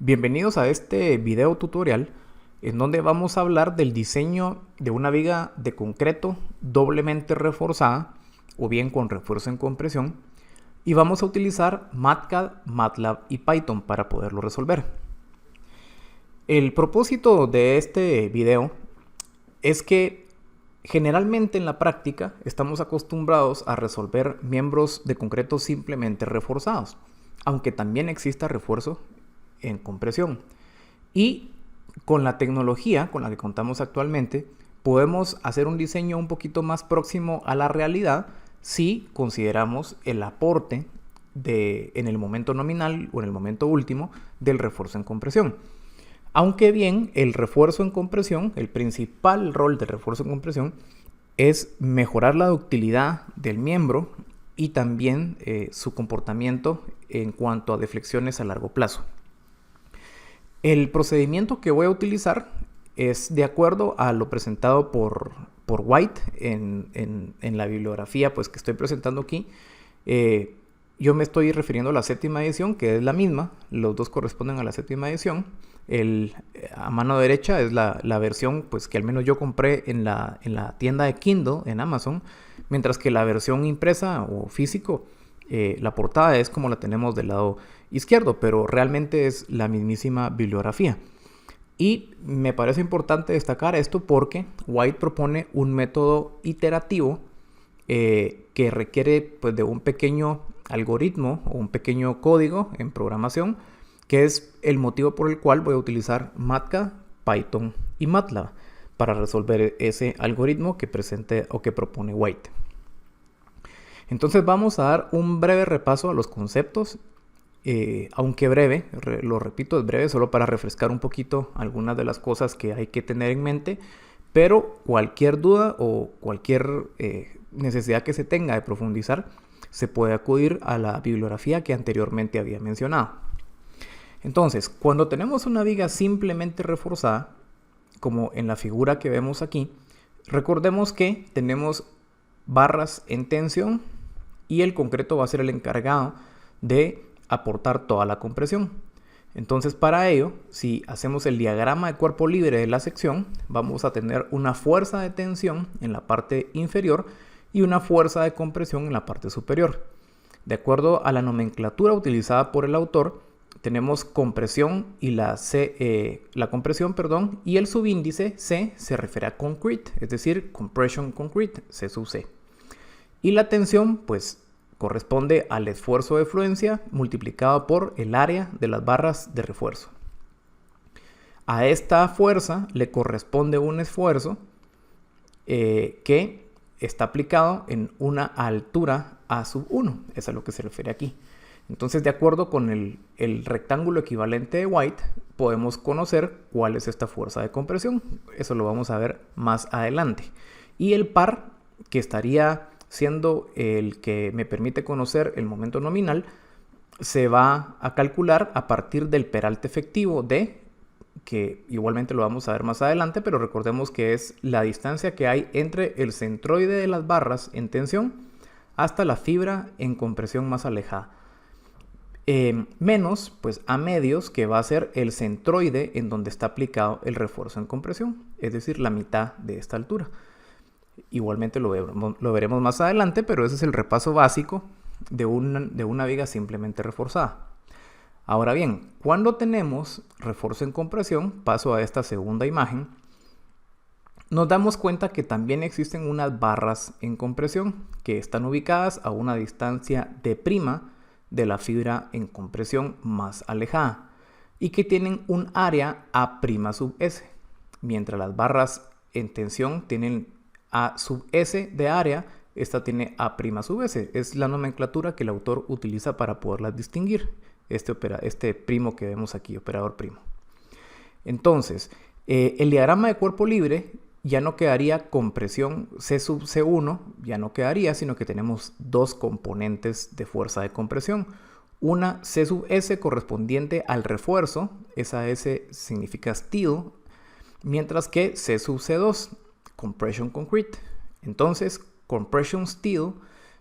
Bienvenidos a este video tutorial en donde vamos a hablar del diseño de una viga de concreto doblemente reforzada o bien con refuerzo en compresión, y vamos a utilizar MATCAD, MATLAB y Python para poderlo resolver. El propósito de este video es que generalmente en la práctica estamos acostumbrados a resolver miembros de concreto simplemente reforzados, aunque también exista refuerzo en compresión. Y con la tecnología con la que contamos actualmente, podemos hacer un diseño un poquito más próximo a la realidad si consideramos el aporte en el momento nominal o en el momento último del refuerzo en compresión. Aunque bien, el refuerzo en compresión, el principal rol del refuerzo en compresión es mejorar la ductilidad del miembro y también su comportamiento en cuanto a deflexiones a largo plazo. El procedimiento que voy a utilizar es de acuerdo a lo presentado por White en la bibliografía que estoy presentando aquí. Yo me estoy refiriendo a la séptima edición, que es la misma. Los dos corresponden a la séptima edición. A mano derecha es la versión que al menos yo compré en la tienda de Kindle en Amazon, mientras que la versión impresa o físico, la portada es como la tenemos del lado izquierdo, pero realmente es la mismísima bibliografía. Y me parece importante destacar esto porque White propone un método iterativo que requiere de un pequeño algoritmo o un pequeño código en programación, que es el motivo por el cual voy a utilizar MATCAD, Python y MATLAB para resolver ese algoritmo que presente o que propone White. Entonces vamos a dar un breve repaso a los conceptos, aunque breve, lo repito, es breve solo para refrescar un poquito algunas de las cosas que hay que tener en mente, pero cualquier duda o cualquier necesidad que se tenga de profundizar, se puede acudir a la bibliografía que anteriormente había mencionado. Entonces, cuando tenemos una viga simplemente reforzada, como en la figura que vemos aquí, recordemos que tenemos barras en tensión y el concreto va a ser el encargado de aportar toda la compresión. Entonces, para ello, si hacemos el diagrama de cuerpo libre de la sección, vamos a tener una fuerza de tensión en la parte inferior y una fuerza de compresión en la parte superior. De acuerdo a la nomenclatura utilizada por el autor, tenemos compresión y la compresión, y el subíndice C se refiere a concrete, es decir, compression concrete, C sub C. Y la tensión, corresponde al esfuerzo de fluencia multiplicado por el área de las barras de refuerzo. A esta fuerza le corresponde un esfuerzo que está aplicado en una altura A sub 1. Eso es a lo que se refiere aquí. Entonces, de acuerdo con el rectángulo equivalente de White, podemos conocer cuál es esta fuerza de compresión. Eso lo vamos a ver más adelante. Y el par, que estaría siendo el que me permite conocer el momento nominal, se va a calcular a partir del peralte efectivo D, que igualmente lo vamos a ver más adelante, pero recordemos que es la distancia que hay entre el centroide de las barras en tensión hasta la fibra en compresión más alejada. Menos a medios, que va a ser el centroide en donde está aplicado el refuerzo en compresión, es decir, la mitad de esta altura. Igualmente lo veremos más adelante, pero ese es el repaso básico de una viga simplemente reforzada. Ahora bien, cuando tenemos refuerzo en compresión, paso a esta segunda imagen, nos damos cuenta que también existen unas barras en compresión que están ubicadas a una distancia D' de la fibra en compresión más alejada y que tienen un área A' sub S, mientras las barras en tensión tienen A sub S de área, esta tiene A' sub S. Es la nomenclatura que el autor utiliza para poderlas distinguir. Este primo que vemos aquí, operador primo. Entonces, el diagrama de cuerpo libre ya no quedaría compresión C sub C1, ya no quedaría, sino que tenemos dos componentes de fuerza de compresión. Una C sub S correspondiente al refuerzo, esa S significa steel, mientras que C sub C2, compression concrete. Entonces, compression steel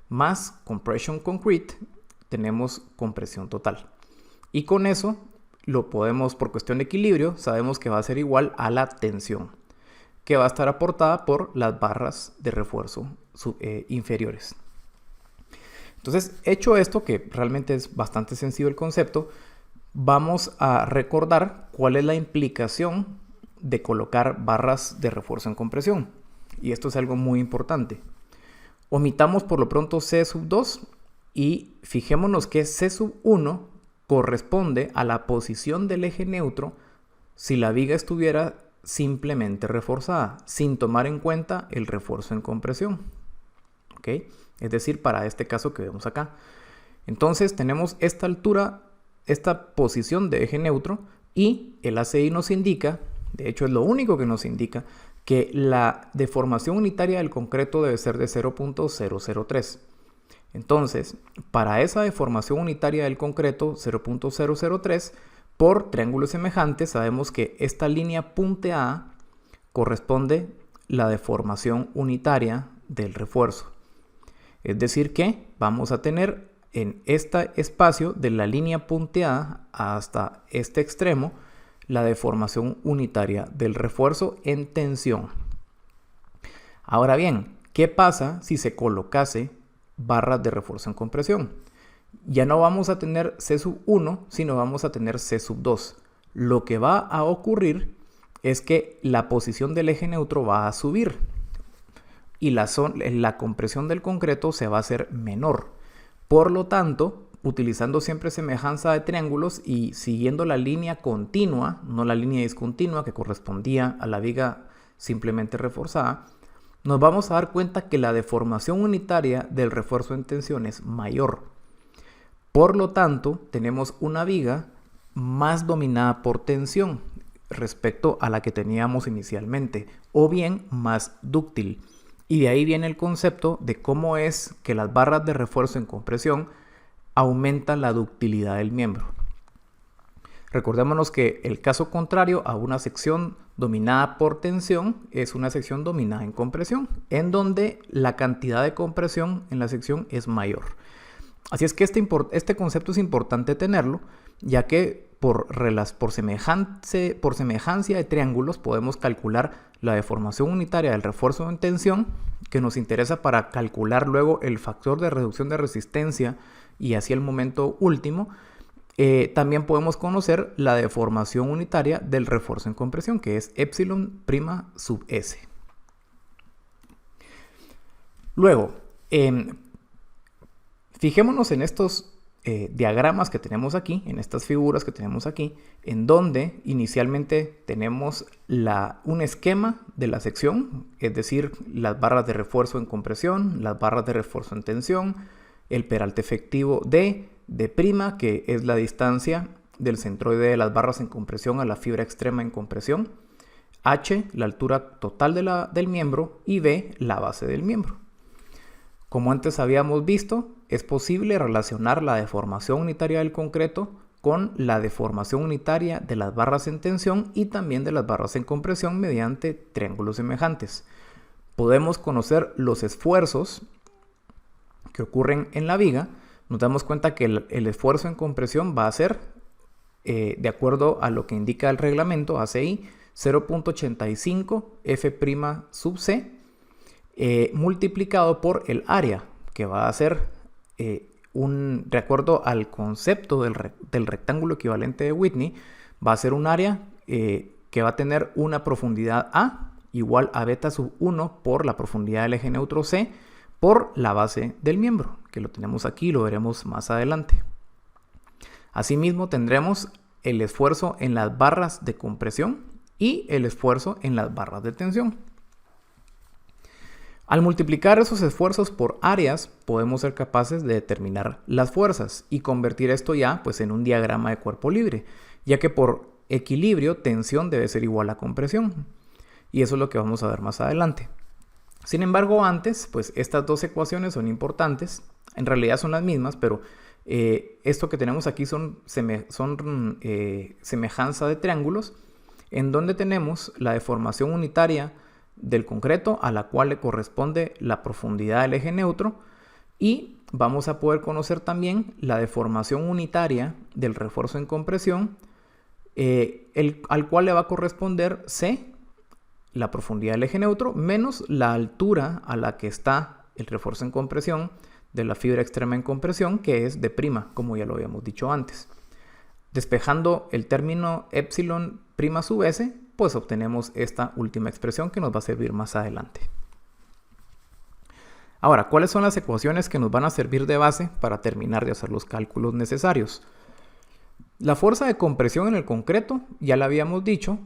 más compression concrete, tenemos compresión total. Y con eso lo podemos, por cuestión de equilibrio, sabemos que va a ser igual a la tensión, que va a estar aportada por las barras de refuerzo inferiores. Entonces, hecho esto, que realmente es bastante sencillo el concepto, vamos a recordar cuál es la implicación de colocar barras de refuerzo en compresión. Y esto es algo muy importante. Omitamos por lo pronto C2 y fijémonos que C1 corresponde a la posición del eje neutro si la viga estuviera simplemente reforzada, sin tomar en cuenta el refuerzo en compresión. ¿Ok? Es decir, para este caso que vemos acá. Entonces tenemos esta altura, esta posición de eje neutro, y el ACI nos indica, de hecho es lo único que nos indica, que la deformación unitaria del concreto debe ser de 0.003. Entonces, para esa deformación unitaria del concreto 0.003, por triángulos semejantes, sabemos que esta línea punteada corresponde la deformación unitaria del refuerzo. Es decir que vamos a tener en este espacio de la línea punteada hasta este extremo la deformación unitaria del refuerzo en tensión. Ahora bien, ¿qué pasa si se colocase barras de refuerzo en compresión? Ya no vamos a tener C1, sino vamos a tener C2. Lo que va a ocurrir es que la posición del eje neutro va a subir y la compresión del concreto se va a hacer menor. Por lo tanto, utilizando siempre semejanza de triángulos y siguiendo la línea continua, no la línea discontinua que correspondía a la viga simplemente reforzada, nos vamos a dar cuenta que la deformación unitaria del refuerzo en tensión es mayor. Por lo tanto, tenemos una viga más dominada por tensión respecto a la que teníamos inicialmente, o bien más dúctil. Y de ahí viene el concepto de cómo es que las barras de refuerzo en compresión aumentan la ductilidad del miembro. Recordémonos que el caso contrario a una sección dominada por tensión es una sección dominada en compresión, en donde la cantidad de compresión en la sección es mayor. Así es que este concepto es importante tenerlo, ya que por semejanza de triángulos podemos calcular la deformación unitaria del refuerzo en tensión, que nos interesa para calcular luego el factor de reducción de resistencia y así el momento último. También podemos conocer la deformación unitaria del refuerzo en compresión, que es epsilon prima sub s. Luego, fijémonos en estos diagramas que tenemos aquí, en estas figuras que tenemos aquí, en donde inicialmente tenemos un esquema de la sección, es decir, las barras de refuerzo en compresión, las barras de refuerzo en tensión, el peralte efectivo D', que es la distancia del centroide de las barras en compresión a la fibra extrema en compresión, H, la altura total del miembro, y B, la base del miembro. Como antes habíamos visto, es posible relacionar la deformación unitaria del concreto con la deformación unitaria de las barras en tensión y también de las barras en compresión mediante triángulos semejantes. Podemos conocer los esfuerzos que ocurren en la viga. Nos damos cuenta que el esfuerzo en compresión va a ser, de acuerdo a lo que indica el reglamento ACI, 0.85 F' sub C multiplicado por el área, que va a ser, de acuerdo al concepto del rectángulo equivalente de Whitney, va a ser un área que va a tener una profundidad A igual a beta sub 1 por la profundidad del eje neutro C por la base del miembro, que lo tenemos aquí y lo veremos más adelante. Asimismo tendremos el esfuerzo en las barras de compresión y el esfuerzo en las barras de tensión. Al multiplicar esos esfuerzos por áreas, podemos ser capaces de determinar las fuerzas y convertir esto ya pues, en un diagrama de cuerpo libre, ya que por equilibrio, tensión debe ser igual a compresión. Y eso es lo que vamos a ver más adelante. Sin embargo, antes, pues estas dos ecuaciones son importantes. En realidad son las mismas, pero esto que tenemos aquí son semejanza de triángulos, en donde tenemos la deformación unitaria del concreto a la cual le corresponde la profundidad del eje neutro, y vamos a poder conocer también la deformación unitaria del refuerzo en compresión al cual le va a corresponder C, la profundidad del eje neutro, menos la altura a la que está el refuerzo en compresión de la fibra extrema en compresión, que es D', como ya lo habíamos dicho antes. Despejando el término epsilon prima sub s, pues obtenemos esta última expresión que nos va a servir más adelante. Ahora, ¿cuáles son las ecuaciones que nos van a servir de base para terminar de hacer los cálculos necesarios? La fuerza de compresión en el concreto, ya la habíamos dicho,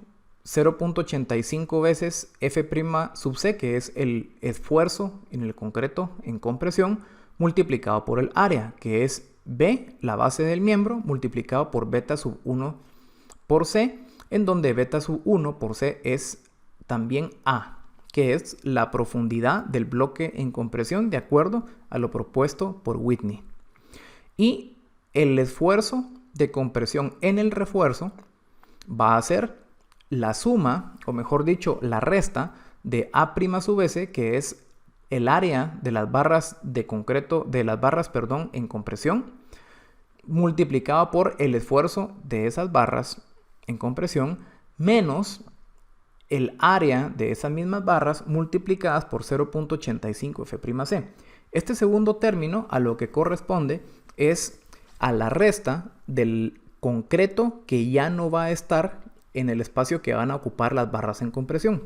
0.85 veces F' sub c, que es el esfuerzo en el concreto en compresión, multiplicado por el área, que es B, la base del miembro, multiplicado por beta sub 1 por C, en donde beta sub 1 por C es también A, que es la profundidad del bloque en compresión de acuerdo a lo propuesto por Whitney. Y el esfuerzo de compresión en el refuerzo va a ser la suma, o mejor dicho, la resta de A' sub s, que es el área de las barras de concreto, en compresión, multiplicado por el esfuerzo de esas barras en compresión, menos el área de esas mismas barras multiplicadas por 0.85 F'C. Este segundo término a lo que corresponde es a la resta del concreto que ya no va a estar en el espacio que van a ocupar las barras en compresión.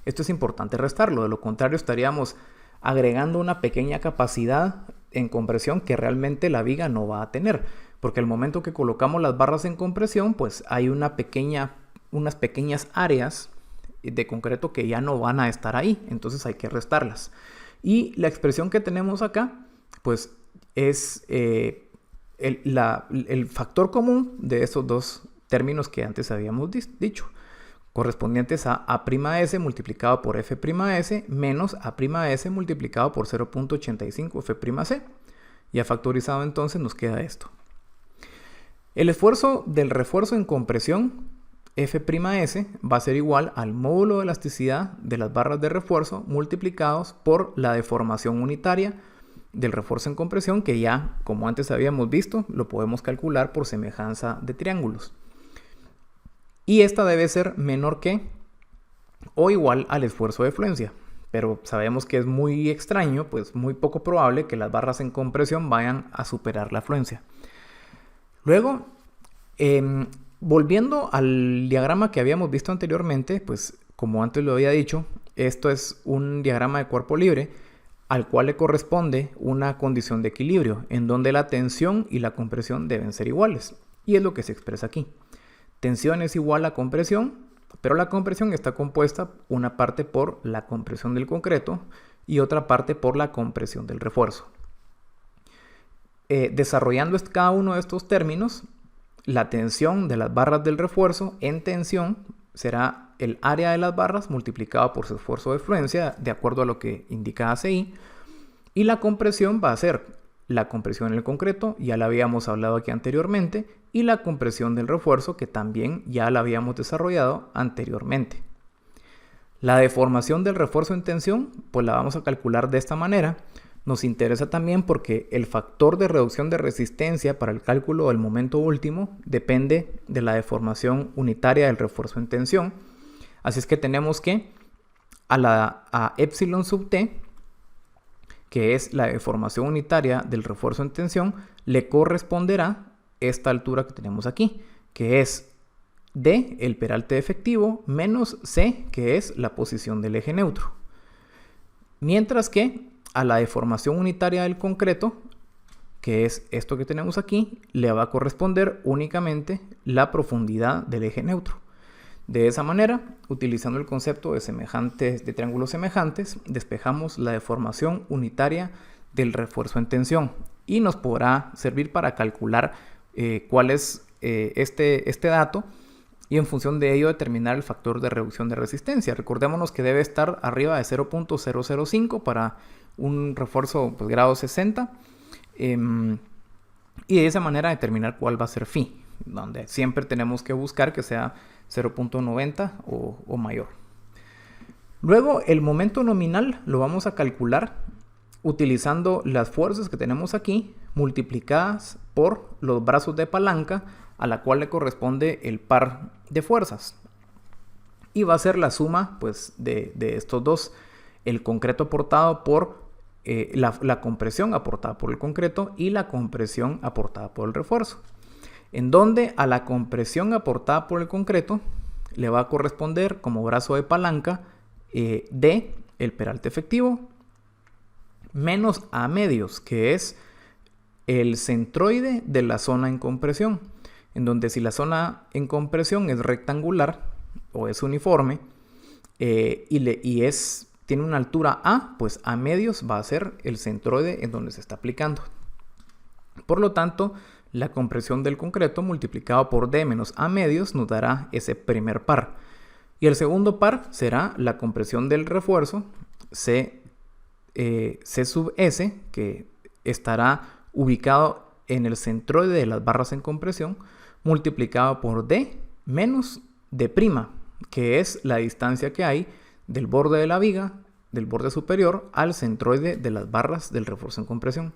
Esto es importante restarlo, de lo contrario estaríamos agregando una pequeña capacidad en compresión que realmente la viga no va a tener, porque al momento que colocamos las barras en compresión, pues hay unas pequeñas áreas de concreto que ya no van a estar ahí, entonces hay que restarlas. Y la expresión que tenemos acá, pues es el factor común de esos dos términos que antes habíamos dicho, correspondientes a A'S multiplicado por F'S menos A'S multiplicado por 0.85 F'C. Ya factorizado entonces nos queda esto. El esfuerzo del refuerzo en compresión F'S va a ser igual al módulo de elasticidad de las barras de refuerzo multiplicados por la deformación unitaria del refuerzo en compresión, que ya, como antes habíamos visto, lo podemos calcular por semejanza de triángulos. Y esta debe ser menor que o igual al esfuerzo de fluencia. Pero sabemos que es muy extraño, pues muy poco probable que las barras en compresión vayan a superar la fluencia. Luego, volviendo al diagrama que habíamos visto anteriormente, pues como antes lo había dicho, esto es un diagrama de cuerpo libre al cual le corresponde una condición de equilibrio en donde la tensión y la compresión deben ser iguales. Y es lo que se expresa aquí. Tensión es igual a compresión, pero la compresión está compuesta una parte por la compresión del concreto y otra parte por la compresión del refuerzo. Desarrollando cada uno de estos términos, la tensión de las barras del refuerzo en tensión será el área de las barras multiplicado por su esfuerzo de fluencia de acuerdo a lo que indica ACI, y la compresión va a ser la compresión en el concreto, ya la habíamos hablado aquí anteriormente, y la compresión del refuerzo, que también ya la habíamos desarrollado anteriormente. La deformación del refuerzo en tensión, pues la vamos a calcular de esta manera. Nos interesa también porque el factor de reducción de resistencia para el cálculo del momento último depende de la deformación unitaria del refuerzo en tensión. Así es que tenemos que a epsilon sub t, que es la deformación unitaria del refuerzo en tensión, le corresponderá esta altura que tenemos aquí, que es D, el peralte efectivo, menos C, que es la posición del eje neutro. Mientras que a la deformación unitaria del concreto, que es esto que tenemos aquí, le va a corresponder únicamente la profundidad del eje neutro. De esa manera, utilizando el concepto de triángulos semejantes, despejamos la deformación unitaria del refuerzo en tensión y nos podrá servir para calcular cuál es este dato y en función de ello determinar el factor de reducción de resistencia. Recordémonos que debe estar arriba de 0.005 para un refuerzo pues, grado 60 y de esa manera determinar cuál va a ser phi, donde siempre tenemos que buscar que sea 0.90 o mayor. Luego el momento nominal lo vamos a calcular utilizando las fuerzas que tenemos aquí multiplicadas por los brazos de palanca a la cual le corresponde el par de fuerzas. Y va a ser la suma pues, de estos dos, el concreto aportado por la compresión aportada por el concreto y la compresión aportada por el refuerzo. En donde a la compresión aportada por el concreto le va a corresponder como brazo de palanca D, el peralte efectivo, menos A medios, que es el centroide de la zona en compresión. En donde si la zona en compresión es rectangular o es uniforme tiene una altura A, pues A medios va a ser el centroide en donde se está aplicando. Por lo tanto, la compresión del concreto multiplicado por D menos A medios nos dará ese primer par. Y el segundo par será la compresión del refuerzo C sub S, que estará ubicado en el centroide de las barras en compresión, multiplicado por D menos D', que es la distancia que hay del borde de la viga, del borde superior, al centroide de las barras del refuerzo en compresión.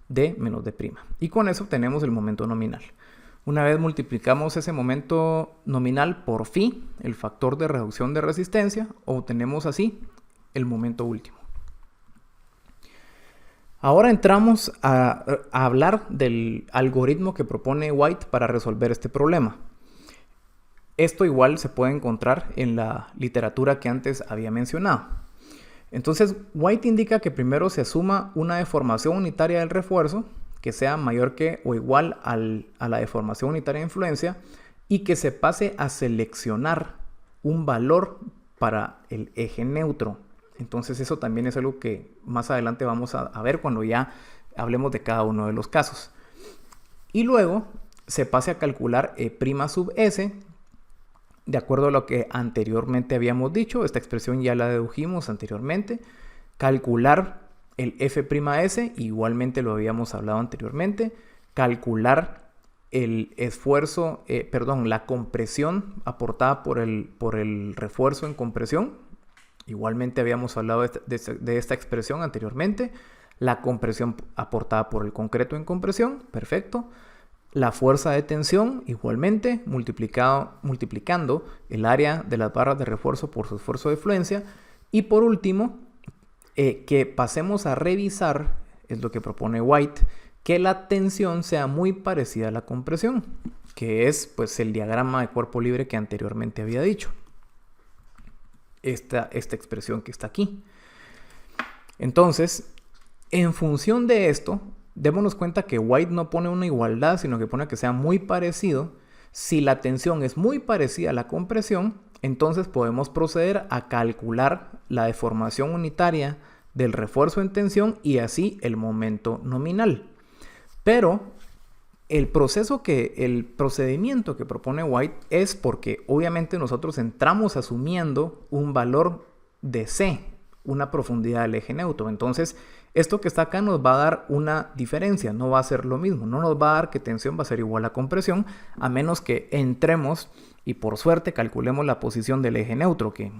D menos D'. Y con eso obtenemos el momento nominal. Una vez multiplicamos ese momento nominal por phi, el factor de reducción de resistencia, obtenemos así el momento último. Ahora entramos a hablar del algoritmo que propone White para resolver este problema. Esto igual se puede encontrar en la literatura que antes había mencionado. Entonces, White indica que primero se asuma una deformación unitaria del refuerzo que sea mayor que o igual a la deformación unitaria de influencia y que se pase a seleccionar un valor para el eje neutro. Entonces eso también es algo que más adelante vamos a ver cuando ya hablemos de cada uno de los casos. Y luego se pase a calcular E' sub S, de acuerdo a lo que anteriormente habíamos dicho. Esta expresión ya la dedujimos anteriormente. Calcular el F'S, igualmente lo habíamos hablado anteriormente. Calcular el esfuerzo, la compresión aportada por el refuerzo en compresión. Igualmente habíamos hablado de esta expresión anteriormente. La compresión aportada por el concreto en compresión, perfecto. La fuerza de tensión, igualmente, multiplicando el área de las barras de refuerzo por su esfuerzo de fluencia. Y por último, que pasemos a revisar, es lo que propone White, que la tensión sea muy parecida a la compresión, que es pues el diagrama de cuerpo libre que anteriormente había dicho. Esta expresión que está aquí. Entonces, en función de esto, démonos cuenta que White no pone una igualdad, sino que pone que sea muy parecido. Si la tensión es muy parecida a la compresión, entonces podemos proceder a calcular la deformación unitaria del refuerzo en tensión y así el momento nominal. Pero el procedimiento que propone White es porque obviamente nosotros entramos asumiendo un valor de C, una profundidad del eje neutro. Entonces, esto que está acá nos va a dar una diferencia, no va a ser lo mismo. No nos va a dar que tensión va a ser igual a compresión, a menos que entremos y por suerte calculemos la posición del eje neutro, que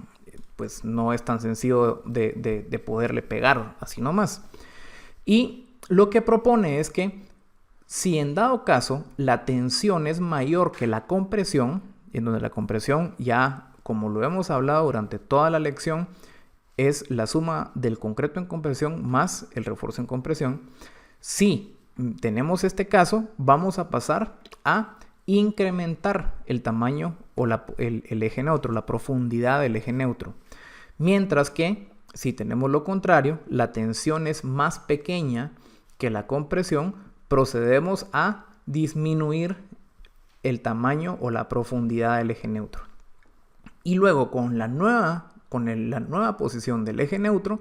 pues no es tan sencillo de poderle pegar así nomás. Y lo que propone es que si en dado caso la tensión es mayor que la compresión, en donde la compresión ya, como lo hemos hablado durante toda la lección, es la suma del concreto en compresión más el refuerzo en compresión. Si tenemos este caso, vamos a pasar a incrementar el tamaño o el eje neutro, la profundidad del eje neutro. Mientras que si tenemos lo contrario, la tensión es más pequeña que la compresión, procedemos a disminuir el tamaño o la profundidad del eje neutro. Y luego con la nueva posición del eje neutro,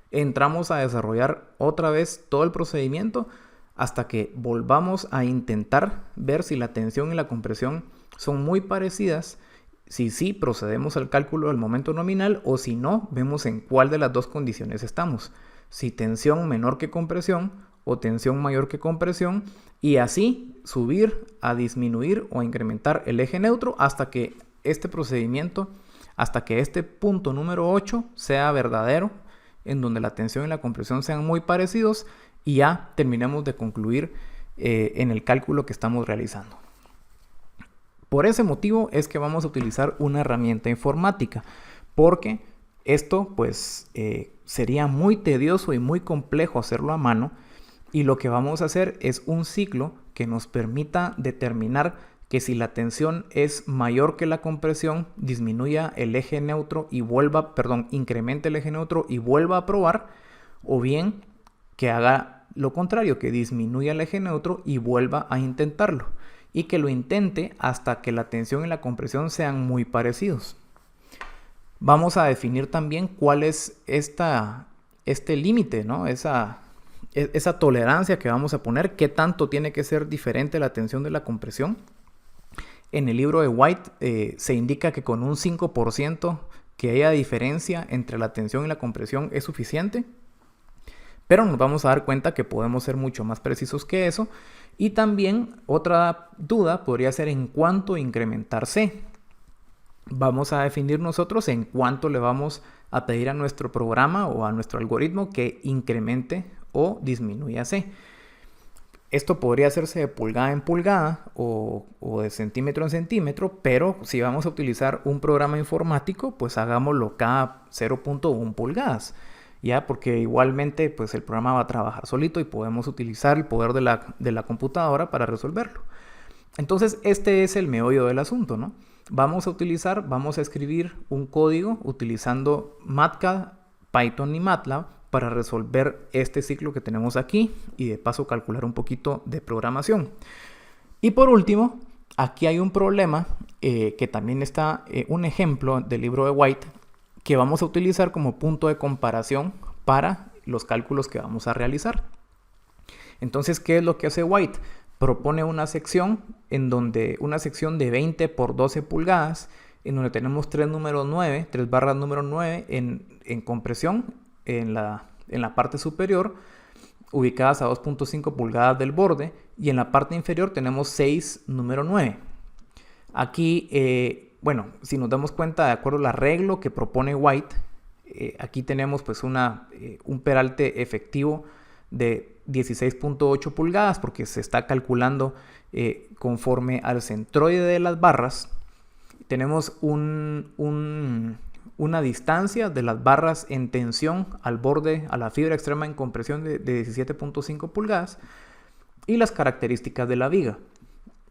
entramos a desarrollar otra vez todo el procedimiento hasta que volvamos a intentar ver si la tensión y la compresión son muy parecidas. Si sí, procedemos al cálculo del momento nominal, o si no, vemos en cuál de las dos condiciones estamos. Si tensión menor que compresión o tensión mayor que compresión, y así subir a disminuir o incrementar el eje neutro hasta que este procedimiento, hasta que este punto número 8 sea verdadero, en donde la tensión y la compresión sean muy parecidos, y ya terminemos de concluir en el cálculo que estamos realizando. Por ese motivo es que vamos a utilizar una herramienta informática, porque esto pues sería muy tedioso y muy complejo hacerlo a mano, y lo que vamos a hacer es un ciclo que nos permita determinar que si la tensión es mayor que la compresión, disminuya el eje neutro y incremente el eje neutro y vuelva a probar, o bien que haga lo contrario, que disminuya el eje neutro y vuelva a intentarlo, y que lo intente hasta que la tensión y la compresión sean muy parecidos. Vamos a definir también cuál es este límite, ¿no? Esa tolerancia que vamos a poner, qué tanto tiene que ser diferente la tensión de la compresión. En el libro de White se indica que con un 5% que haya diferencia entre la tensión y la compresión es suficiente, pero nos vamos a dar cuenta que podemos ser mucho más precisos que eso. Y también otra duda podría ser en cuánto incrementar C. Vamos a definir nosotros en cuánto le vamos a pedir a nuestro programa o a nuestro algoritmo que incremente o disminuya C. Esto podría hacerse de pulgada en pulgada o de centímetro en centímetro, pero si vamos a utilizar un programa informático, pues hagámoslo cada 0.1 pulgadas, ¿ya? Porque igualmente pues el programa va a trabajar solito y podemos utilizar el poder de la computadora para resolverlo. Entonces este es el meollo del asunto, ¿no? Vamos a escribir un código utilizando MATCAD, Python y MATLAB para resolver este ciclo que tenemos aquí y de paso calcular un poquito de programación. Y por último, aquí hay un problema que también está un ejemplo del libro de White que vamos a utilizar como punto de comparación para los cálculos que vamos a realizar. Entonces, ¿qué es lo que hace White? Propone una sección de 20 por 12 pulgadas, en donde tenemos tres barras número 9 en compresión en la parte superior, ubicadas a 2.5 pulgadas del borde, y en la parte inferior tenemos 6 número 9. Aquí, si nos damos cuenta, de acuerdo al arreglo que propone White, aquí tenemos pues un peralte efectivo de 16.8 pulgadas, porque se está calculando conforme al centroide de las barras. Tenemos una distancia de las barras en tensión al borde, a la fibra extrema en compresión de 17.5 pulgadas, y las características de la viga.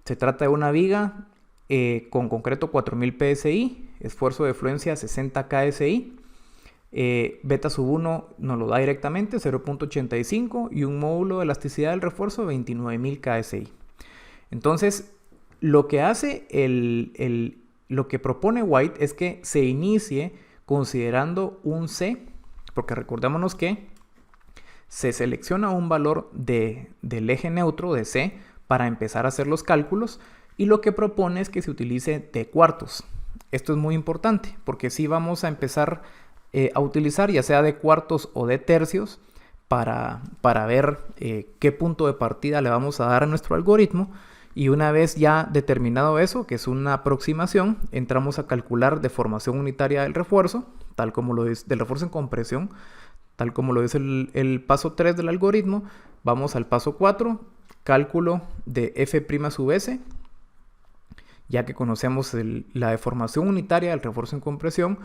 Se trata de una viga con concreto 4000 PSI, esfuerzo de fluencia 60 KSI, beta sub 1 nos lo da directamente 0.85 y un módulo de elasticidad del refuerzo 29000 KSI. Entonces, lo que hace lo que propone White es que se inicie considerando un C, porque recordémonos que se selecciona un valor del eje neutro de C para empezar a hacer los cálculos, y lo que propone es que se utilice T cuartos. Esto es muy importante porque si vamos a empezar a utilizar ya sea de cuartos o de tercios para ver qué punto de partida le vamos a dar a nuestro algoritmo. Y una vez ya determinado eso, que es una aproximación, entramos a calcular deformación unitaria del refuerzo, tal como lo es del refuerzo en compresión, tal como lo es el paso 3 del algoritmo. Vamos al paso 4, cálculo de F' sub S, ya que conocemos la deformación unitaria del refuerzo en compresión.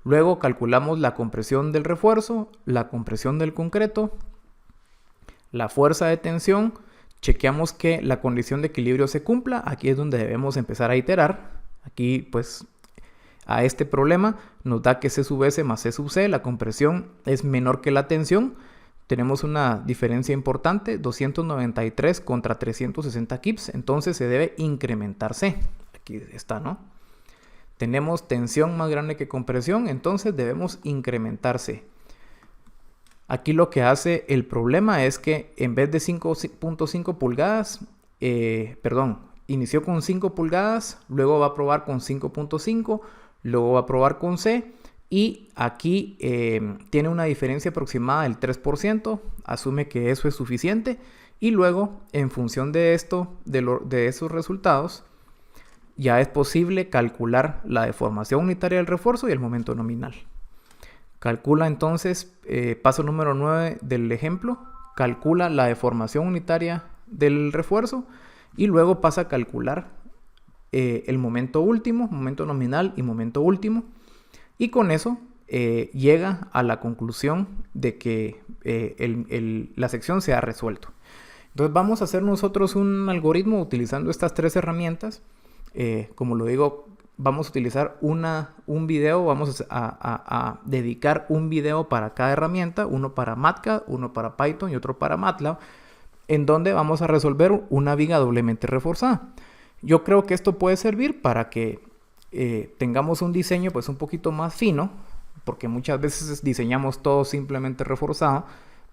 Luego calculamos la compresión del refuerzo, la compresión del concreto, la fuerza de tensión. Chequeamos que la condición de equilibrio se cumpla. Aquí es donde debemos empezar a iterar. Aquí pues a este problema nos da que C sub S más C sub C, la compresión es menor que la tensión. Tenemos una diferencia importante, 293 contra 360 kips, entonces se debe incrementar C. Aquí está, ¿no? Tenemos tensión más grande que compresión, entonces debemos incrementar C. Aquí lo que hace el problema es que en vez de 5.5 pulgadas, inició con 5 pulgadas, luego va a probar con 5.5, luego va a probar con C, y aquí tiene una diferencia aproximada del 3%, asume que eso es suficiente, y luego en función de esto, de esos resultados, ya es posible calcular la deformación unitaria del refuerzo y el momento nominal. Calcula entonces, paso número 9 del ejemplo, calcula la deformación unitaria del refuerzo y luego pasa a calcular el momento último, momento nominal y momento último. Y con eso llega a la conclusión de que la sección se ha resuelto. Entonces vamos a hacer nosotros un algoritmo utilizando estas tres herramientas. Como lo digo, vamos a utilizar un video, vamos a dedicar un video para cada herramienta, uno para Matcat, uno para Python y otro para MATLAB, en donde vamos a resolver una viga doblemente reforzada. Yo creo que esto puede servir para que tengamos un diseño pues un poquito más fino, porque muchas veces diseñamos todo simplemente reforzado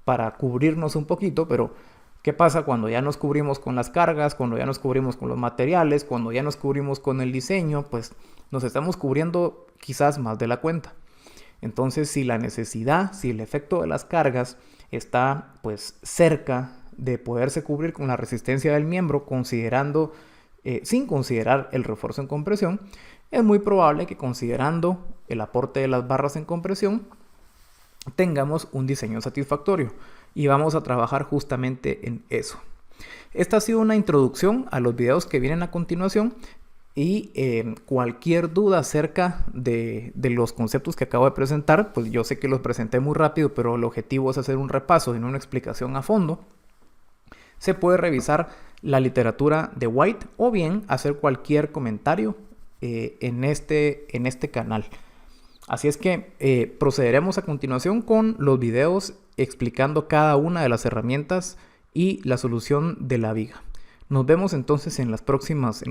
para cubrirnos un poquito, pero ¿qué pasa cuando ya nos cubrimos con las cargas, cuando ya nos cubrimos con los materiales, cuando ya nos cubrimos con el diseño? Pues nos estamos cubriendo quizás más de la cuenta. Entonces, si la necesidad, si el efecto de las cargas está pues cerca de poderse cubrir con la resistencia del miembro, sin considerar el refuerzo en compresión, es muy probable que considerando el aporte de las barras en compresión tengamos un diseño satisfactorio, y vamos a trabajar justamente en eso. Esta ha sido una introducción a los videos que vienen a continuación, y cualquier duda acerca de los conceptos que acabo de presentar, pues yo sé que los presenté muy rápido, pero el objetivo es hacer un repaso y no una explicación a fondo. Se puede revisar la literatura de White o bien hacer cualquier comentario en este canal. Así es que procederemos a continuación con los videos explicando cada una de las herramientas y la solución de la viga. Nos vemos entonces en los próximos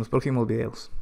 videos.